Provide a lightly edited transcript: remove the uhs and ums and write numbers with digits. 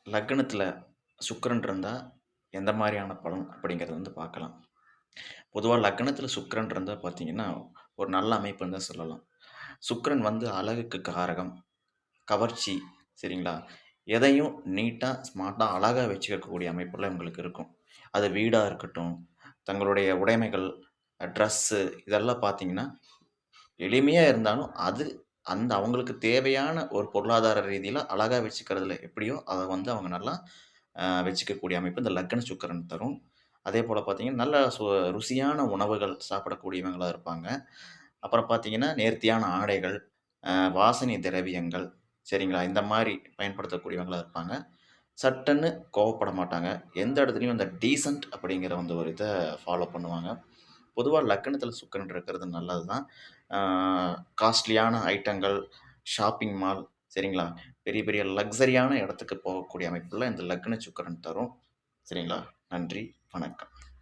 லக்னத்தில சுக்கிரன் இருந்தா, எந்த மாரியான பலன் அப்படிங்கிறத பார்க்கலாம். பொதுவா லக்னத்தில சுக்கிரன் இருந்தா பார்த்தீங்கன்னா, ஒரு நல்ல அமைப்புன்னு தான் சொல்லலாம். சுக்கிரன் அழகுக்கு காரகம், கவர்ச்சி சரிங்களா? எதையும் நீட்டா, ஸ்மார்ட்டா, அழகா வச்சுக்கக்கூடிய அமைப்புல இவங்களுக்கு இருக்கும். அது வீடா இருக்கட்டும், தங்களுடைய உடைமைகள், ட்ரெஸ்ஸு இதெல்லாம் பார்த்தீங்கன்னா, எளிமையா இருந்தாலும், அது அந்த அவங்களுக்கு தேவையான ஒரு பொருளாதார ரீதியில அழகா வச்சுக்கிறதுல எப்படியோ, அத அவங்க நல்லா வச்சுக்கக்கூடிய அமைப்பு இந்த லக்ன சுக்கிரன் தரும். அதேபோல பார்த்தீங்கன்னா, நல்ல ருசியான உணவுகள் சாப்பிடக்கூடியவங்களா இருப்பாங்க. அப்புறம் பார்த்தீங்கன்னா, நேர்த்தியான ஆடைகள், வாசனை திரவியங்கள் சரிங்களா? இந்த மாரி பயன்படுத்தக்கூடியவங்களா இருப்பாங்க. சட்டுன்னு கோவப்பட மாட்டாங்க. எந்த இடத்துலயும் இந்த டீசென்ட் அப்படிங்கிற ஒரு இத ஃபாலோ பண்ணுவாங்க. பொதுவா லக்னத்தில சுக்கிரன் இருக்கிறது நல்லது தான். ஆ காஸ்ட்லியான ஐட்டங்கள், ஷாப்பிங் மால் சரிங்களா? பெரிய பெரிய லக்ஸரியான இடத்துக்கு போகக்கூடிய அமைப்புல இந்த லக்ன சுக்கிரன் தரும். சரிங்களா? நன்றி, வணக்கம்.